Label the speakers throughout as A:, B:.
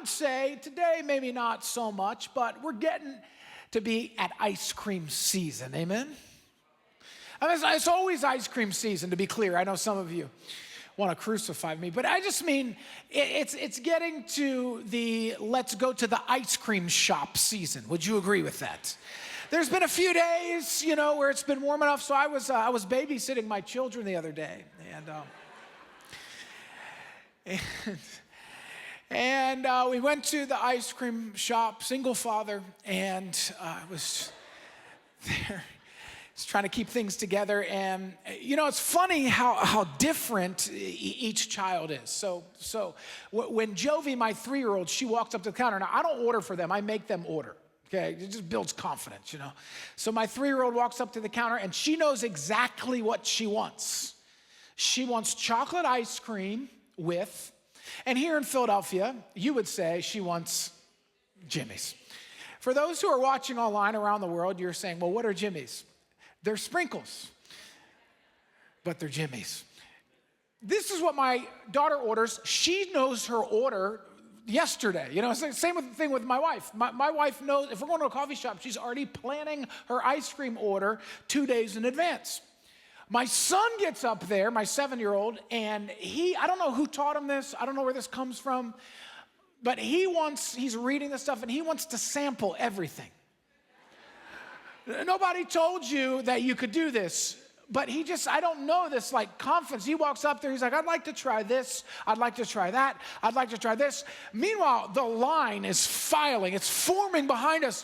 A: would say today, maybe not so much, but we're getting to be at ice cream season. Amen? I mean, it's always ice cream season, to be clear. I know some of you want to crucify me, but I just mean it's getting to the let's go to the ice cream shop season. Would you agree with that? There's been a few days, where it's been warm enough. So I was babysitting my children the other day, and we went to the ice cream shop, single father, and I was there. Just trying to keep things together, and it's funny how different each child is. So when Jovi, my 3-year-old, she walks up to the counter. Now I don't order for them; I make them order. Okay, it just builds confidence, So my 3-year-old walks up to the counter, and she knows exactly what she wants. She wants chocolate ice cream with, and here in Philadelphia, you would say she wants Jimmy's. For those who are watching online around the world, you're saying, well, what are Jimmy's? They're sprinkles, but they're Jimmy's. This is what my daughter orders. She knows her order yesterday. It's the same thing with my wife. My wife knows if we're going to a coffee shop, she's already planning her ice cream order 2 days in advance. My son gets up there, my 7-year-old, and I don't know who taught him this. I don't know where this comes from, but he's reading this stuff, and he wants to sample everything. Nobody told you that you could do this, but I don't know this confidence. He walks up there, he's like, I'd like to try this, I'd like to try that, I'd like to try this. Meanwhile, the line is filing, it's forming behind us.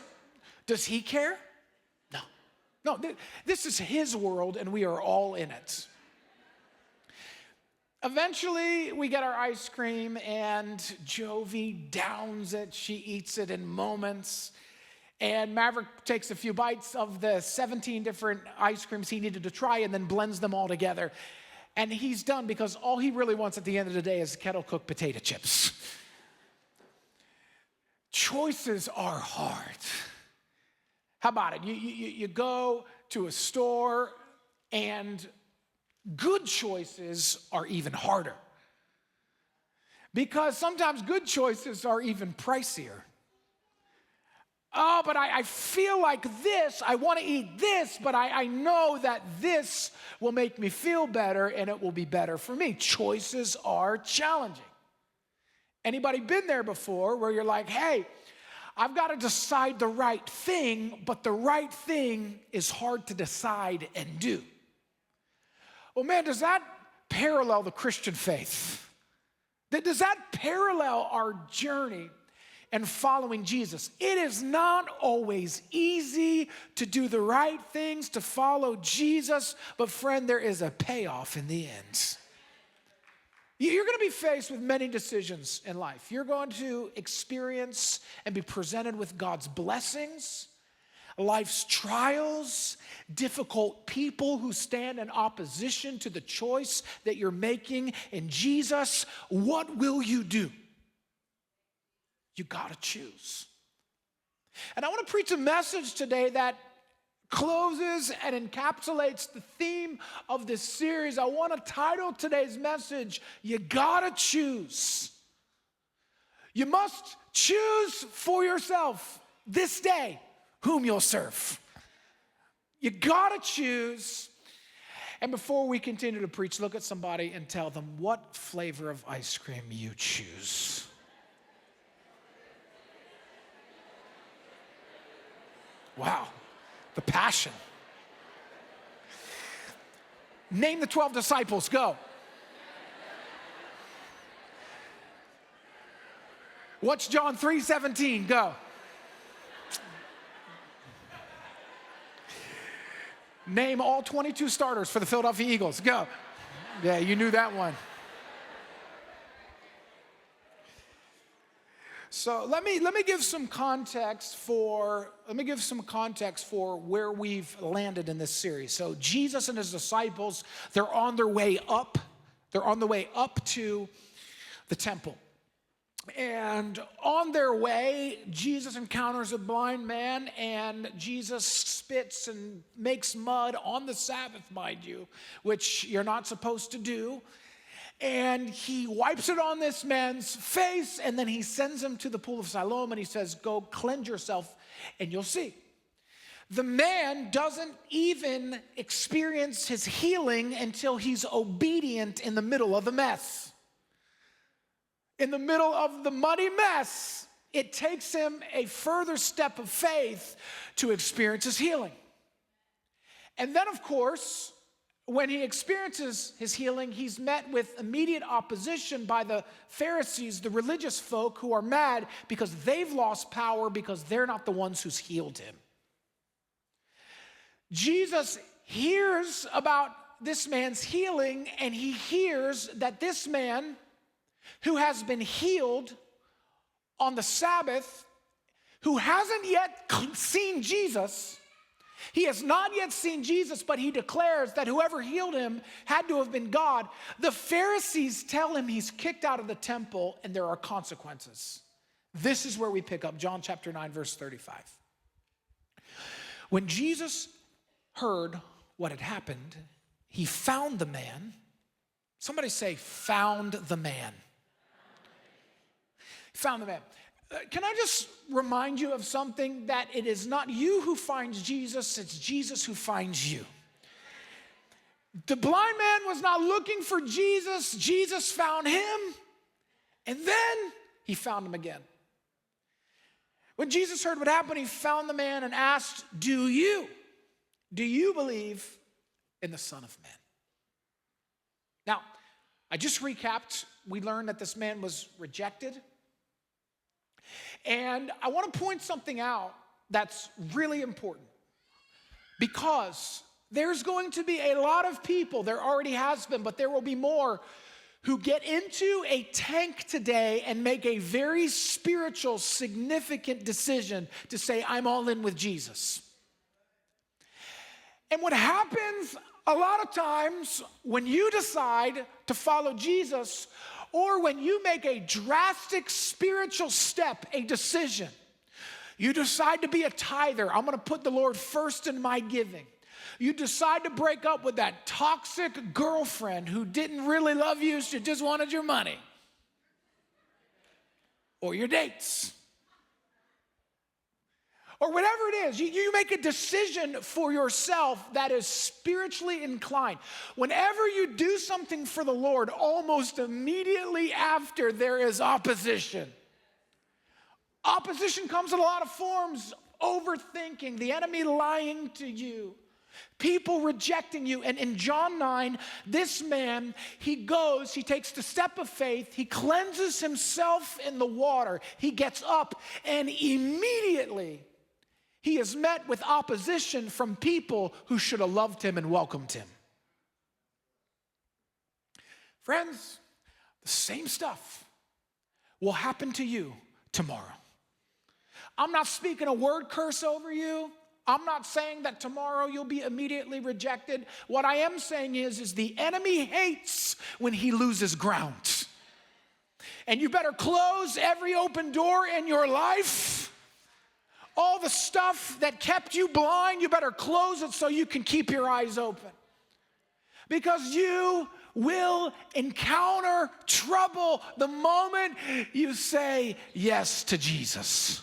A: Does he care? No, this is his world, and we are all in it. Eventually, we get our ice cream, and Jovi downs it. She eats it in moments. And Maverick takes a few bites of the 17 different ice creams he needed to try and then blends them all together. And he's done because all he really wants at the end of the day is kettle-cooked potato chips. Choices are hard. How about it? You go to a store, and good choices are even harder. Because sometimes good choices are even pricier. Oh, but I feel like this, I want to eat this, but I know that this will make me feel better and it will be better for me. Choices are challenging. Anybody been there before where you're like, hey, I've got to decide the right thing, but the right thing is hard to decide and do. Well, man, does that parallel the Christian faith? Does that parallel our journey and following Jesus? It is not always easy to do the right things, to follow Jesus, but friend, there is a payoff in the end. You're going to be faced with many decisions in life. You're going to experience and be presented with God's blessings, life's trials, difficult people who stand in opposition to the choice that you're making in Jesus. What will you do? You got to choose. And I want to preach a message today that closes and encapsulates the theme of this series. I want to title today's message, You Gotta Choose. You must choose for yourself this day whom you'll serve. You gotta choose. And before we continue to preach, look at somebody and tell them what flavor of ice cream you choose. Wow, the passion. Name the 12 disciples, go. What's John 3:17, go. Name all 22 starters for the Philadelphia Eagles, go. Yeah, you knew that one. So let me give some context for where we've landed in this series. So Jesus and his disciples, they're on their way up. They're on the way up to the temple. And on their way, Jesus encounters a blind man, and Jesus spits and makes mud on the Sabbath, mind you, which you're not supposed to do. And he wipes it on this man's face, and then he sends him to the pool of Siloam, and he says, go cleanse yourself, and you'll see. The man doesn't even experience his healing until he's obedient in the middle of the mess. In the middle of the muddy mess, it takes him a further step of faith to experience his healing. And then, of course, when he experiences his healing, he's met with immediate opposition by the Pharisees, the religious folk who are mad because they've lost power because they're not the ones who's healed him. Jesus hears about this man's healing, and he hears that this man who has been healed on the Sabbath, who hasn't yet seen Jesus, he has not yet seen Jesus, but he declares that whoever healed him had to have been God. The Pharisees tell him he's kicked out of the temple and there are consequences. This is where we pick up John chapter 9, verse 35. When Jesus heard what had happened, he found the man. Somebody say, found the man. Found the man. Can I just remind you of something? That it is not you who finds Jesus, it's Jesus who finds you. The blind man was not looking for Jesus. Jesus found him, and then he found him again. When Jesus heard what happened, he found the man and asked, do you believe in the Son of Man? Now, I just recapped. We learned that this man was rejected. And I want to point something out that's really important, because there's going to be a lot of people, there already has been, but there will be more, who get into a tank today and make a very spiritual, significant decision to say, I'm all in with Jesus. And what happens a lot of times when you decide to follow Jesus, or when you make a drastic spiritual step, a decision, you decide to be a tither. I'm going to put the Lord first in my giving. You decide to break up with that toxic girlfriend who didn't really love you, she just wanted your money or your dates. Or whatever it is, you make a decision for yourself that is spiritually inclined. Whenever you do something for the Lord, almost immediately after there is opposition. Opposition comes in a lot of forms. Overthinking, the enemy lying to you, people rejecting you. And in John 9, this man, he takes the step of faith, he cleanses himself in the water, he gets up, and immediately he is met with opposition from people who should have loved him and welcomed him. Friends, the same stuff will happen to you tomorrow. I'm not speaking a word curse over you. I'm not saying that tomorrow you'll be immediately rejected. What I am saying is the enemy hates when he loses ground. And you better close every open door in your life. All the stuff that kept you blind, you better close it so you can keep your eyes open. Because you will encounter trouble the moment you say yes to Jesus.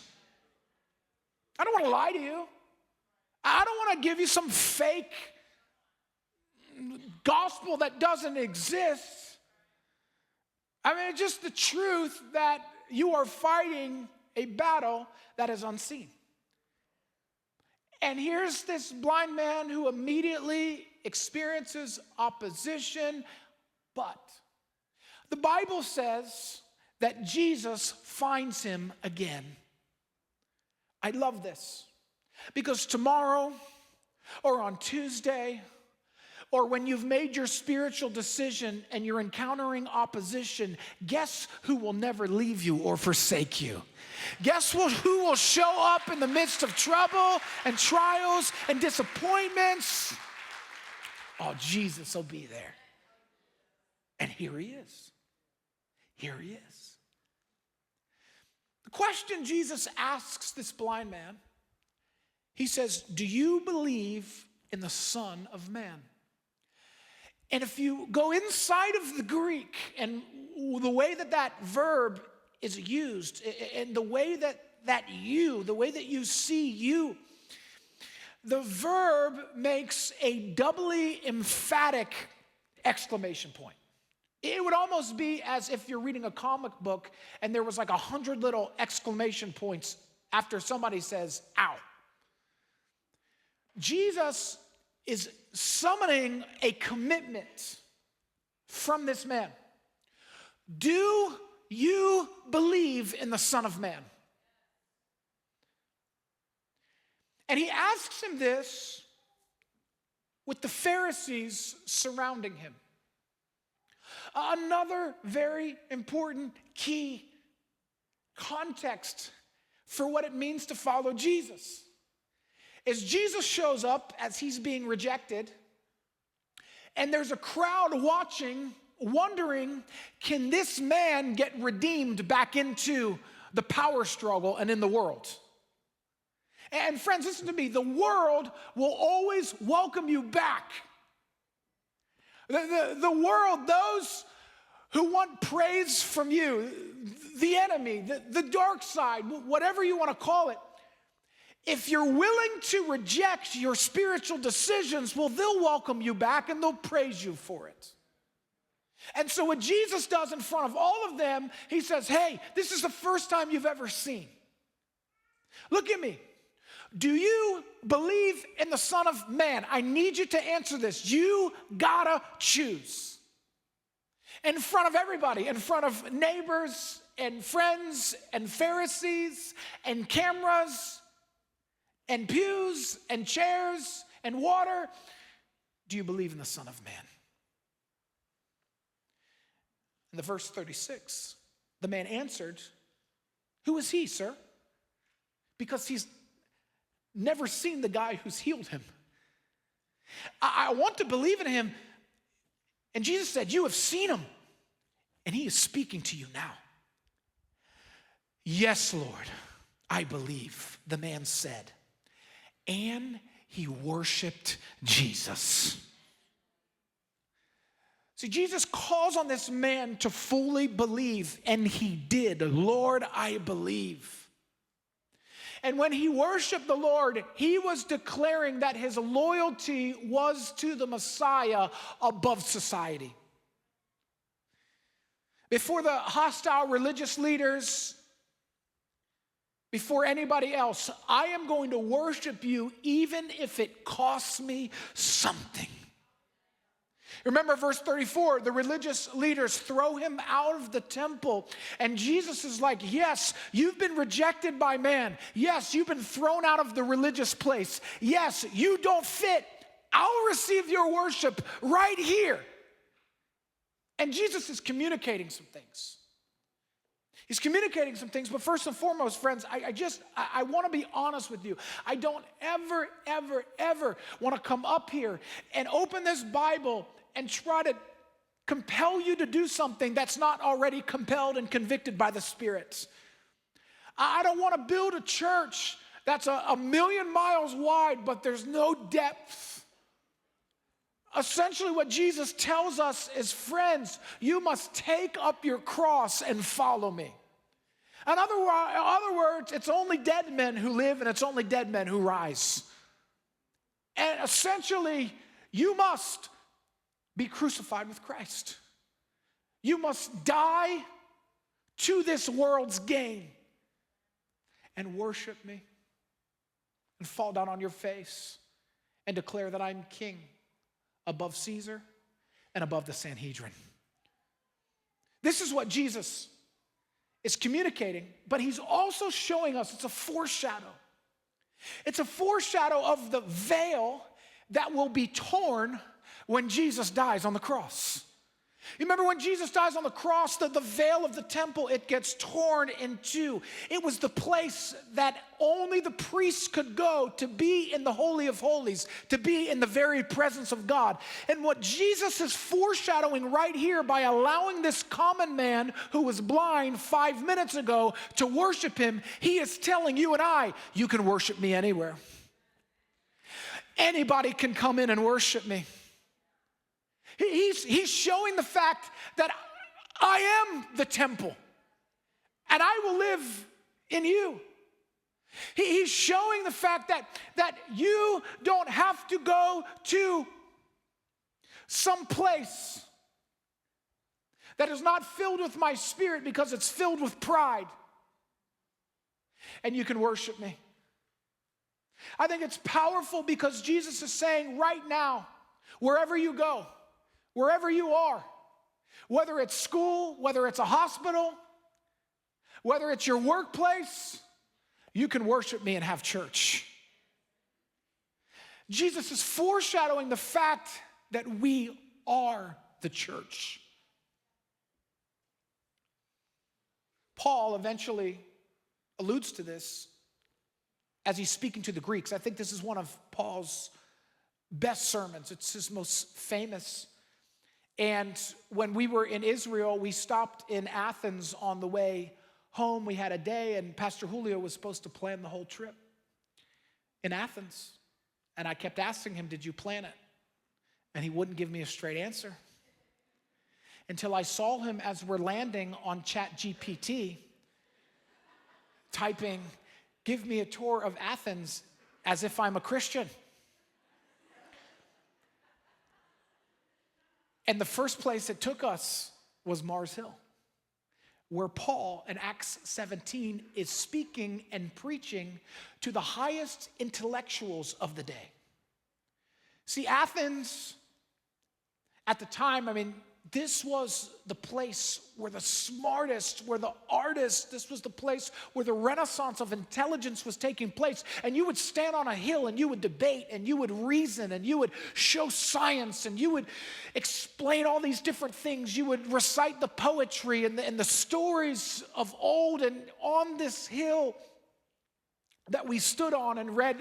A: I don't want to lie to you. I don't want to give you some fake gospel that doesn't exist. I mean, it's just the truth that you are fighting a battle that is unseen. And here's this blind man who immediately experiences opposition, but the Bible says that Jesus finds him again. I love this, because tomorrow or on Tuesday, or when you've made your spiritual decision and you're encountering opposition, guess who will never leave you or forsake you? Guess who will show up in the midst of trouble and trials and disappointments? Oh, Jesus will be there. And here he is. Here he is. The question Jesus asks this blind man, he says, do you believe in the Son of Man? And if you go inside of the Greek and the way that that verb is used, and the way that the way that you see you, the verb makes a doubly emphatic exclamation point. It would almost be as if you're reading a comic book and there was like 100 little exclamation points after somebody says, ow. Jesus is summoning a commitment from this man. Do you believe in the Son of Man? And he asks him this with the Pharisees surrounding him. Another very important key context for what it means to follow Jesus is Jesus shows up as he's being rejected, and there's a crowd watching, wondering, can this man get redeemed back into the power struggle and in the world? And friends, listen to me. The world will always welcome you back. The world, those who want praise from you, the enemy, the dark side, whatever you want to call it, if you're willing to reject your spiritual decisions, well, they'll welcome you back and they'll praise you for it. And so what Jesus does in front of all of them, he says, hey, this is the first time you've ever seen. Look at me. Do you believe in the Son of Man? I need you to answer this. You gotta choose. In front of everybody, in front of neighbors and friends and Pharisees and cameras and pews and chairs and water, do you believe in the Son of Man? In the verse 36, the man answered, who is he, sir? Because he's never seen the guy who's healed him. I want to believe in him. And Jesus said, you have seen him, and he is speaking to you now. Yes, Lord, I believe, the man said. And he worshiped Jesus. See, Jesus calls on this man to fully believe, and he did. Lord, I believe. And when he worshiped the Lord, he was declaring that his loyalty was to the Messiah above society. Before the hostile religious leaders, before anybody else, I am going to worship you even if it costs me something. Remember verse 34, the religious leaders throw him out of the temple, and Jesus is like, yes, you've been rejected by man. Yes, you've been thrown out of the religious place. Yes, you don't fit. I'll receive your worship right here. And Jesus is communicating some things. He's communicating some things, but first and foremost, friends, I want to be honest with you. I don't ever want to come up here and open this Bible and try to compel you to do something that's not already compelled and convicted by the Spirit. I don't want to build a church that's a million miles wide, but there's no depth. Essentially, what Jesus tells us is, friends, you must take up your cross and follow me. In other words, it's only dead men who live, and it's only dead men who rise. And essentially, you must be crucified with Christ. You must die to this world's gain and worship me and fall down on your face and declare that I'm king above Caesar and above the Sanhedrin. This is what Jesus is communicating, but he's also showing us it's a foreshadow. It's a foreshadow of the veil that will be torn when Jesus dies on the cross. You remember when Jesus dies on the cross, the veil of the temple, it gets torn in two. It was the place that only the priests could go to be in the Holy of Holies, to be in the very presence of God. And what Jesus is foreshadowing right here by allowing this common man who was blind 5 minutes ago to worship him, he is telling you and I, you can worship me anywhere. Anybody can come in and worship me. He's showing the fact that I am the temple and I will live in you. He's showing the fact that you don't have to go to some place that is not filled with my spirit because it's filled with pride. And you can worship me. I think it's powerful because Jesus is saying right now, wherever you go, wherever you are, whether it's school, whether it's a hospital, whether it's your workplace, you can worship me and have church. Jesus is foreshadowing the fact that we are the church. Paul eventually alludes to this as he's speaking to the Greeks. I think this is one of Paul's best sermons. It's his most famous. And when we were in Israel, we stopped in Athens on the way home. We had a day, and Pastor Julio was supposed to plan the whole trip in Athens. And I kept asking him, did you plan it? And he wouldn't give me a straight answer. Until I saw him as we're landing on ChatGPT, typing, give me a tour of Athens as if I'm a Christian. And the first place it took us was Mars Hill, where Paul in Acts 17 is speaking and preaching to the highest intellectuals of the day. See, Athens, at the time, this was the place where the smartest, where the artists, this was the place where the renaissance of intelligence was taking place. And you would stand on a hill and you would debate and you would reason and you would show science and you would explain all these different things. You would recite the poetry and the stories of old. And on this hill that we stood on and read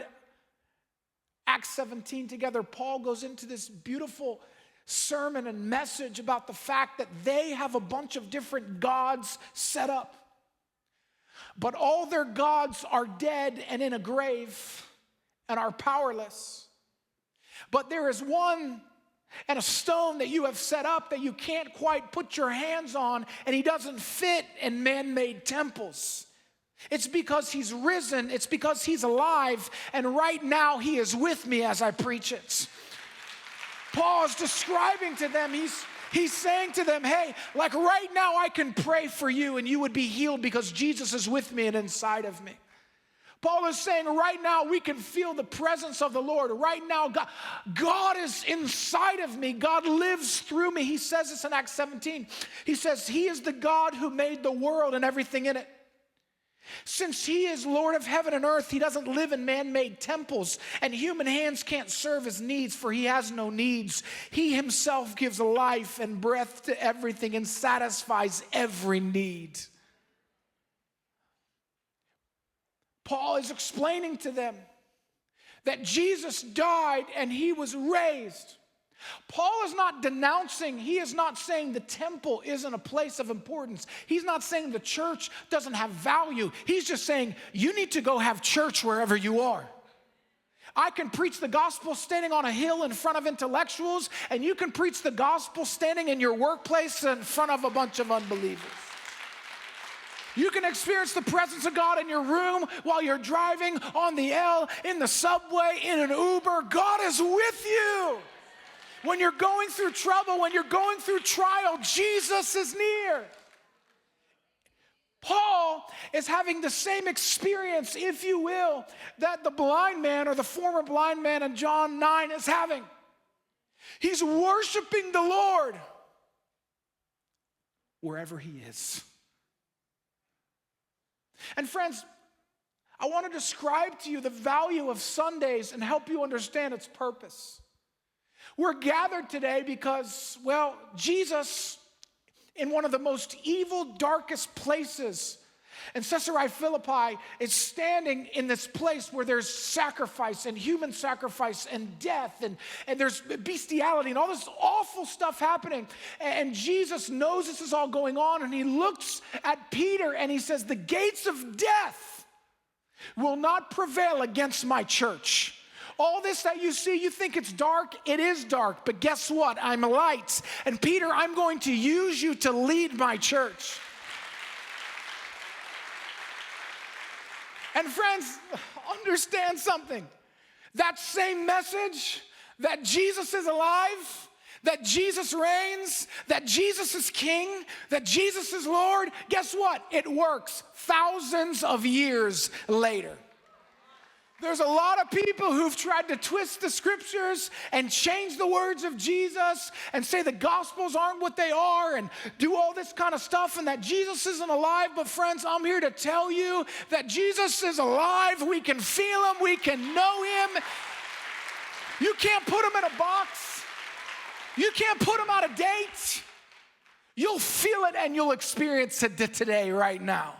A: Acts 17 together, Paul goes into this beautiful sermon and message about the fact that they have a bunch of different gods set up. But all their gods are dead and in a grave and are powerless. But there is one and a stone that you have set up that you can't quite put your hands on, and he doesn't fit in man-made temples. It's because he's risen, it's because he's alive, and right now he is with me as I preach it. Paul is describing to them, he's saying to them, hey, like right now I can pray for you and you would be healed because Jesus is with me and inside of me. Paul is saying right now we can feel the presence of the Lord. Right now God is inside of me. God lives through me. He says this in Acts 17. He says he is the God who made the world and everything in it. Since he is Lord of heaven and earth, he doesn't live in man-made temples, and human hands can't serve his needs, for he has no needs. He himself gives life and breath to everything and satisfies every need. Paul is explaining to them that Jesus died and he was raised. Paul is not denouncing, he is not saying the temple isn't a place of importance. He's not saying the church doesn't have value. He's just saying you need to go have church wherever you are. I can preach the gospel standing on a hill in front of intellectuals, and you can preach the gospel standing in your workplace in front of a bunch of unbelievers. You can experience the presence of God in your room while you're driving on the L, in the subway, in an Uber. God is with you. When you're going through trouble, when you're going through trial, Jesus is near. Paul is having the same experience, if you will, that the blind man or the former blind man in John 9 is having. He's worshiping the Lord wherever he is. And friends, I want to describe to you the value of Sundays and help you understand its purpose. We're gathered today because, well, Jesus, in one of the most evil, darkest places in Caesarea Philippi, is standing in this place where there's sacrifice and human sacrifice and death and there's bestiality and all this awful stuff happening. And Jesus knows this is all going on, and he looks at Peter and he says, the gates of death will not prevail against my church. All this that you see, you think it's dark, it is dark. But guess what? I'm a light. And Peter, I'm going to use you to lead my church. And friends, understand something. That same message, that Jesus is alive, that Jesus reigns, that Jesus is king, that Jesus is Lord, guess what? It works thousands of years later. There's a lot of people who've tried to twist the scriptures and change the words of Jesus and say the gospels aren't what they are and do all this kind of stuff and that Jesus isn't alive. But friends, I'm here to tell you that Jesus is alive. We can feel him. We can know him. You can't put him in a box. You can't put him out of date. You'll feel it and you'll experience it today, right now.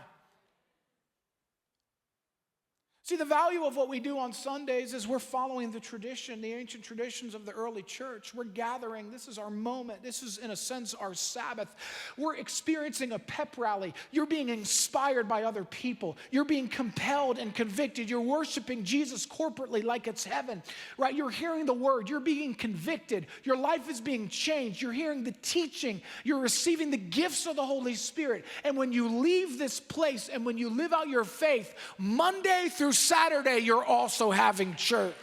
A: See, the value of what we do on Sundays is we're following the tradition, the ancient traditions of the early church. We're gathering. This is our moment. This is, in a sense, our Sabbath. We're experiencing a pep rally. You're being inspired by other people. You're being compelled and convicted. You're worshiping Jesus corporately like it's heaven, right? You're hearing the word. You're being convicted. Your life is being changed. You're hearing the teaching. You're receiving the gifts of the Holy Spirit. And when you leave this place and when you live out your faith, Monday through Saturday, you're also having church.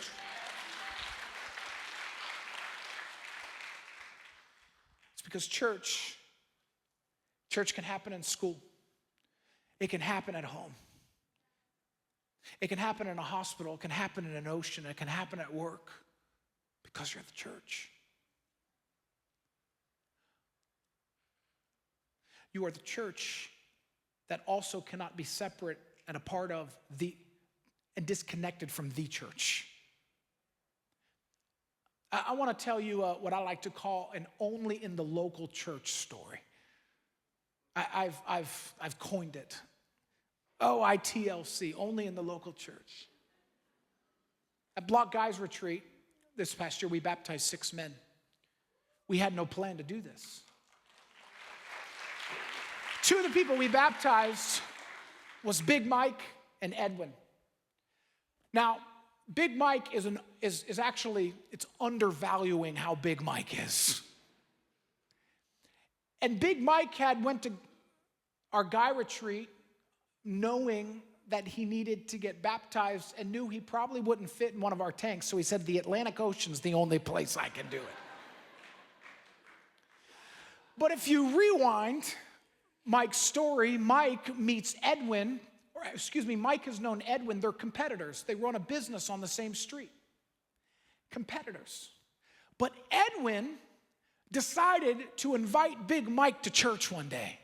A: It's because church can happen in school. It can happen at home. It can happen in a hospital. It can happen in an ocean. It can happen at work because you're at the church. You are the church that also cannot be separate and a part of and disconnected from the church. I want to tell you what I like to call an only in the local church story. I've coined it. OITLC, only in the local church. At Block Guys Retreat this past year, we baptized 6 men. We had no plan to do this. 2 of the people we baptized was Big Mike and Edwin. Now, Big Mike is actually, it's undervaluing how big Mike is. And Big Mike went to our guy retreat knowing that he needed to get baptized and knew he probably wouldn't fit in one of our tanks. So he said, the Atlantic Ocean's the only place I can do it. But if you rewind Mike's story, Mike meets Edwin. Mike has known Edwin. They're competitors. They run a business on the same street. Competitors. But Edwin decided to invite Big Mike to church one day.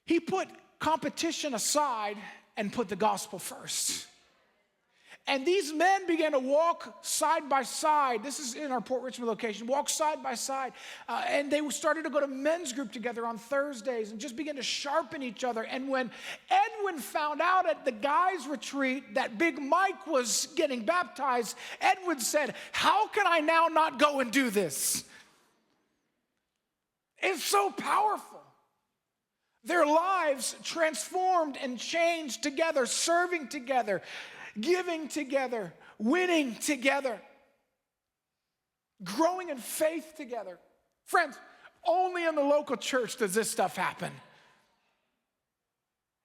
A: He put competition aside and put the gospel first. And these men began to walk side by side. This is in our Port Richmond location. Walk side by side. And they started to go to men's group together on Thursdays and just began to sharpen each other. And when Edwin found out at the guys' retreat that Big Mike was getting baptized, Edwin said, how can I now not go and do this? It's so powerful. Their lives transformed and changed together, serving together, giving together, winning together, growing in faith together. Friends, only in the local church does this stuff happen.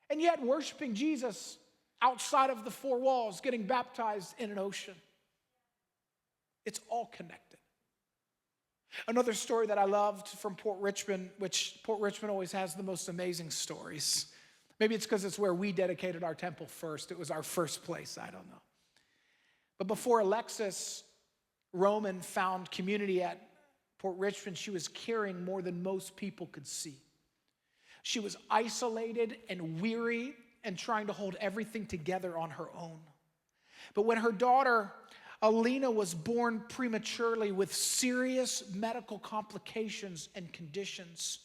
A: And yet worshiping Jesus outside of the 4 walls, getting baptized in an ocean. It's all connected. Another story that I loved from Port Richmond, which Port Richmond always has the most amazing stories. Maybe it's because it's where we dedicated our temple first. It was our first place, I don't know. But before Alexis Roman found community at Port Richmond, she was carrying more than most people could see. She was isolated and weary and trying to hold everything together on her own. But when her daughter, Alina, was born prematurely with serious medical complications and conditions,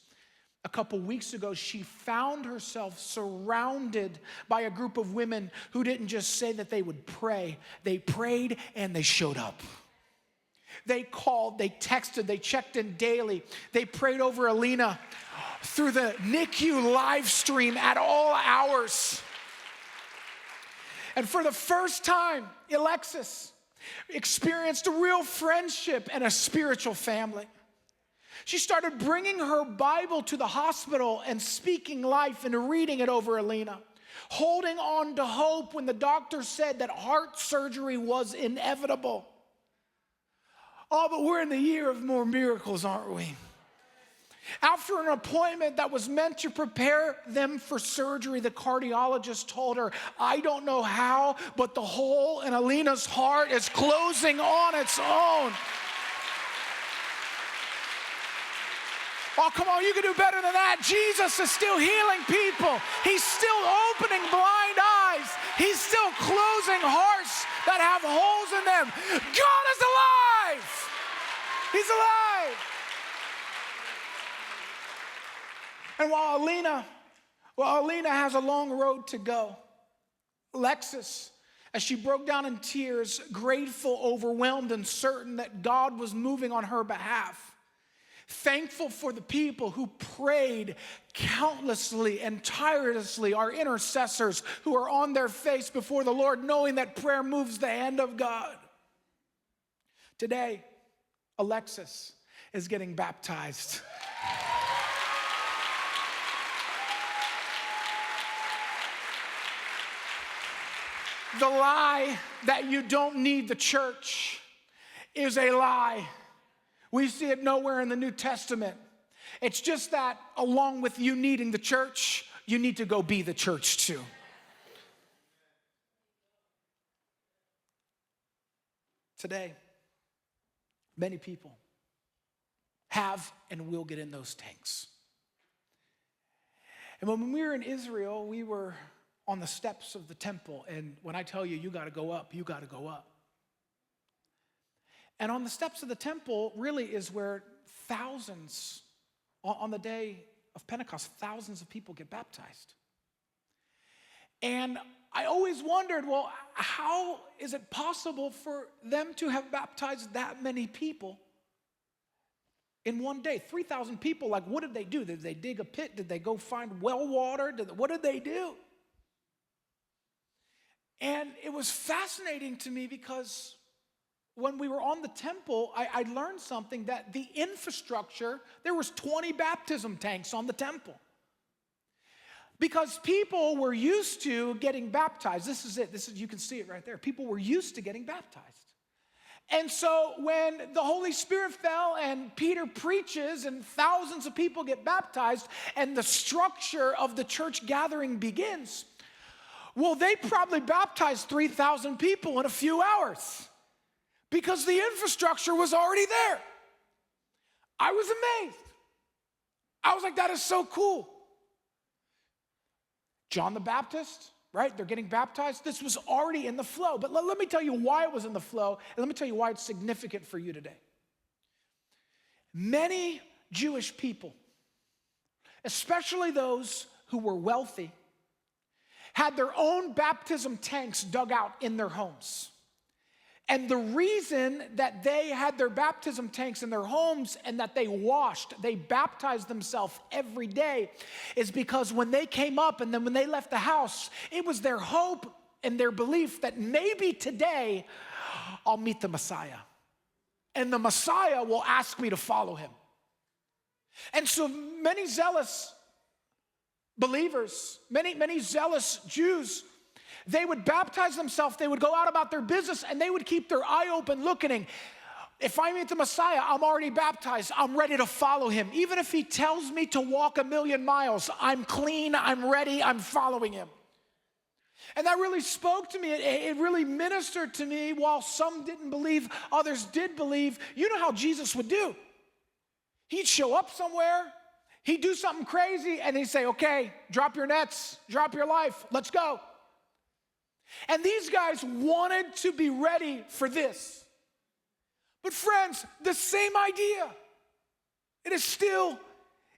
A: a couple weeks ago, she found herself surrounded by a group of women who didn't just say that they would pray. They prayed and they showed up. They called, they texted, they checked in daily. They prayed over Alina through the NICU live stream at all hours. And for the first time, Alexis, experienced a real friendship and a spiritual family. She started bringing her Bible to the hospital and speaking life and reading it over Alina, holding on to hope when the doctor said that heart surgery was inevitable. Oh, but we're in the year of more miracles, aren't we? After an appointment that was meant to prepare them for surgery, the cardiologist told her, I don't know how, but the hole in Alina's heart is closing on its own. Oh, come on, you can do better than that. Jesus is still healing people. He's still opening blind eyes. He's still closing hearts that have holes in them. God is alive. He's alive. And while Alina has a long road to go, Alexis, as she broke down in tears, grateful, overwhelmed, and certain that God was moving on her behalf, thankful for the people who prayed countlessly and tirelessly, our intercessors who are on their face before the Lord, knowing that prayer moves the hand of God. Today, Alexis is getting baptized. The lie that you don't need the church is a lie. We see it nowhere in the New Testament. It's just that along with you needing the church, you need to go be the church too. Today, many people have and will get in those tanks. And when we were in Israel, we were on the steps of the temple. And when I tell you, you got to go up, you got to go up. And on the steps of the temple really is where thousands, on the day of Pentecost, thousands of people get baptized. And I always wondered, well, how is it possible for them to have baptized that many people in one day? 3,000 people, like what did they do? Did they dig a pit? Did they go find well water? What did they do? And it was fascinating to me because when we were on the temple, I learned something, that the infrastructure, there was 20 baptism tanks on the temple. Because people were used to getting baptized. This is it. You can see it right there. People were used to getting baptized. And so when the Holy Spirit fell and Peter preaches and thousands of people get baptized and the structure of the church gathering begins, well, they probably baptized 3,000 people in a few hours because the infrastructure was already there. I was amazed. I was like, that is so cool. John the Baptist, right? They're getting baptized. This was already in the flow. But let me tell you why it was in the flow, and let me tell you why it's significant for you today. Many Jewish people, especially those who were wealthy, had their own baptism tanks dug out in their homes. And the reason that they had their baptism tanks in their homes and that they baptized themselves every day is because when they came up and then when they left the house, it was their hope and their belief that maybe today I'll meet the Messiah. And the Messiah will ask me to follow him. And so many zealous believers, many zealous Jews, they would baptize themselves, they would go out about their business, and they would keep their eye open looking. If I meet the Messiah, I'm already baptized. I'm ready to follow him. Even if he tells me to walk 1,000,000 miles, I'm clean, I'm ready, I'm following him. And that really spoke to me. It really ministered to me. While some didn't believe, others did believe. You know how Jesus would do. He'd show up somewhere. He'd do something crazy, and he'd say, okay, drop your nets, drop your life, let's go. And these guys wanted to be ready for this. But friends, the same idea, it is still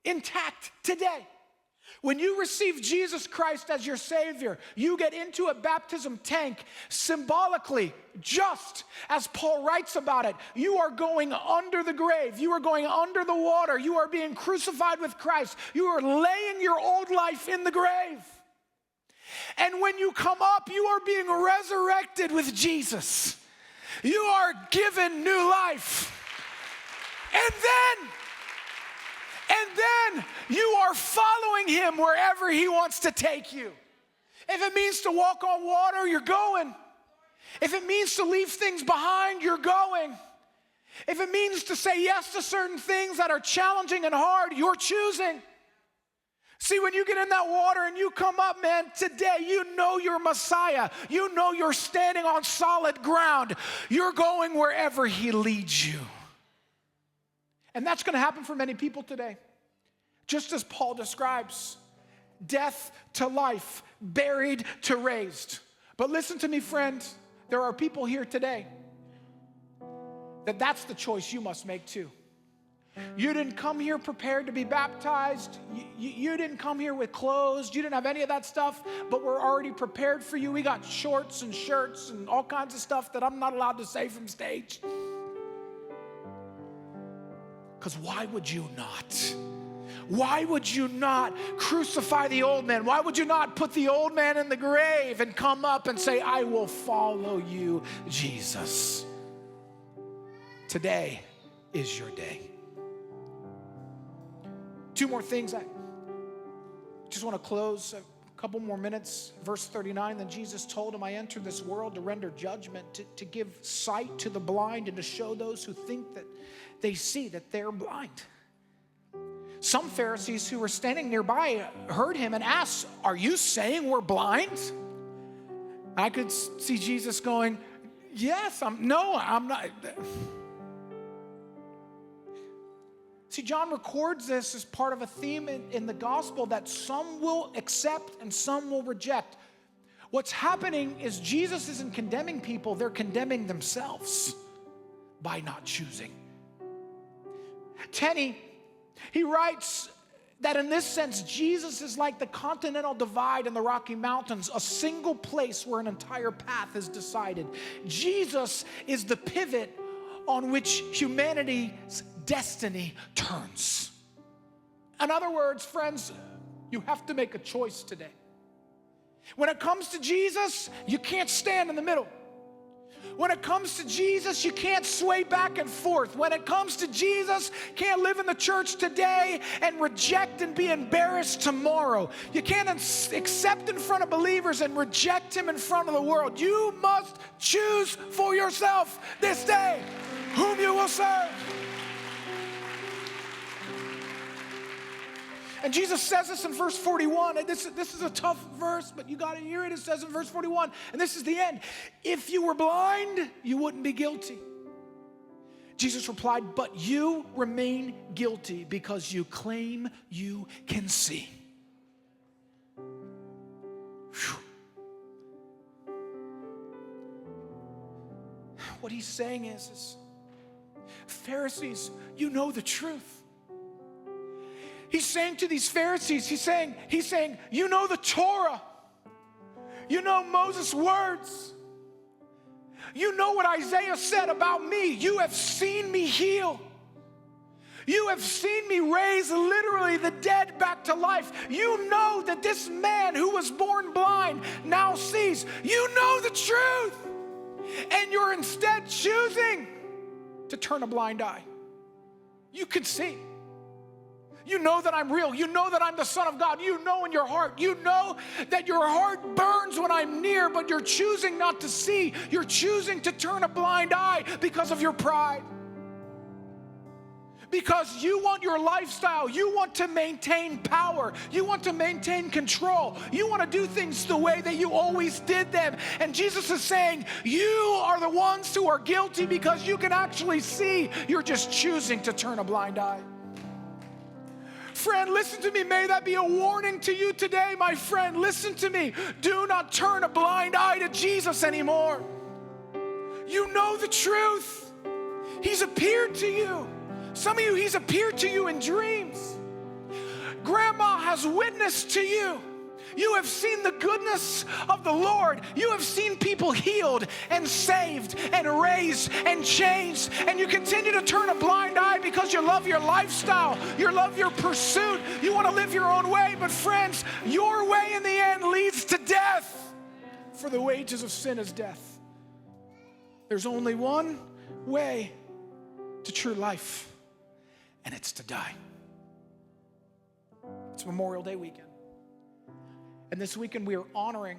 A: intact today. When you receive Jesus Christ as your Savior, you get into a baptism tank symbolically, just as Paul writes about it. You are going under the grave. You are going under the water. You are being crucified with Christ. You are laying your old life in the grave. And when you come up, you are being resurrected with Jesus. You are given new life. And then you are following him wherever he wants to take you. If it means to walk on water, you're going. If it means to leave things behind, you're going. If it means to say yes to certain things that are challenging and hard, you're choosing. See, when you get in that water and you come up, man, today you know you're Messiah. You know you're standing on solid ground. You're going wherever he leads you. And that's going to happen for many people today. Just as Paul describes, death to life, buried to raised. But listen to me, friend, there are people here today that's the choice you must make too. You didn't come here prepared to be baptized. You didn't come here with clothes. You didn't have any of that stuff, but we're already prepared for you. We got shorts and shirts and all kinds of stuff that I'm not allowed to say from stage. Because why would you not? Why would you not crucify the old man? Why would you not put the old man in the grave and come up and say, I will follow you, Jesus? Today is your day. Two more things. I just want to close a couple more minutes. Verse 39, then Jesus told him, I entered this world to render judgment, to give sight to the blind and to show those who think that they see that they're blind. Some Pharisees who were standing nearby heard him and asked, are you saying we're blind? I could see Jesus going, yes, I'm not. See, John records this as part of a theme in the gospel that some will accept and some will reject. What's happening is Jesus isn't condemning people, they're condemning themselves by not choosing. Tenney, he writes that in this sense, Jesus is like the continental divide in the Rocky Mountains, a single place where an entire path is decided. Jesus is the pivot on which humanity's destiny turns. In other words, friends, you have to make a choice today. When it comes to Jesus, you can't stand in the middle. When it comes to Jesus, you can't sway back and forth. When it comes to Jesus, you can't live in the church today and reject and be embarrassed tomorrow. You can't accept in front of believers and reject him in front of the world. You must choose for yourself this day whom you will serve. And Jesus says this in verse 41. And this is a tough verse, but you got to hear it. It says in verse 41, and this is the end. If you were blind, you wouldn't be guilty. Jesus replied, but you remain guilty because you claim you can see. Whew. What he's saying is, Pharisees, you know the truth. He's saying to these Pharisees, he's saying, you know the Torah. You know Moses' words. You know what Isaiah said about me. You have seen me heal. You have seen me raise literally the dead back to life. You know that this man who was born blind now sees. You know the truth. And you're instead choosing to turn a blind eye. You can see. You know that I'm real. You know that I'm the Son of God. You know in your heart. You know that your heart burns when I'm near, but you're choosing not to see. You're choosing to turn a blind eye because of your pride. Because you want your lifestyle. You want to maintain power. You want to maintain control. You want to do things the way that you always did them. And Jesus is saying, you are the ones who are guilty because you can actually see. You're just choosing to turn a blind eye. Friend, listen to me. May that be a warning to you today, my friend. Listen to me. Do not turn a blind eye to Jesus anymore. You know the truth. He's appeared to you. Some of you, he's appeared to you in dreams. Grandma has witnessed to you. You have seen the goodness of the Lord. You have seen people healed and saved and raised and changed. And you continue to turn a blind eye because you love your lifestyle. You love your pursuit. You want to live your own way. But friends, your way in the end leads to death. For the wages of sin is death. There's only one way to true life, and it's to die. It's Memorial Day weekend. And this weekend we are honoring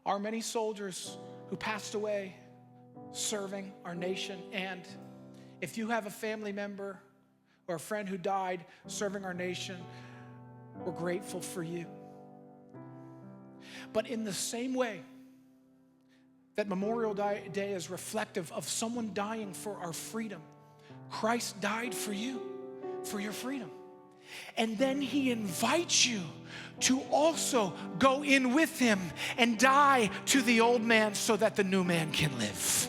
A: our many soldiers who passed away serving our nation. And if you have a family member or a friend who died serving our nation, we're grateful for you. But in the same way that Memorial Day is reflective of someone dying for our freedom, Christ died for you, for your freedom. And then he invites you to also go in with him and die to the old man so that the new man can live.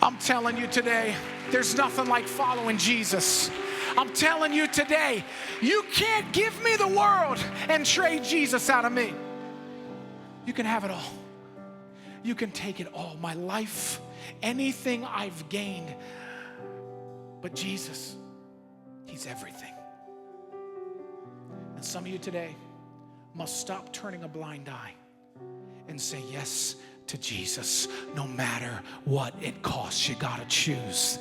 A: I'm telling you today, there's nothing like following Jesus. I'm telling you today, you can't give me the world and trade Jesus out of me. You can have it all. You can take it all. My life, anything I've gained. But Jesus, he's everything. And some of you today must stop turning a blind eye and say yes to Jesus, no matter what it costs. You gotta choose.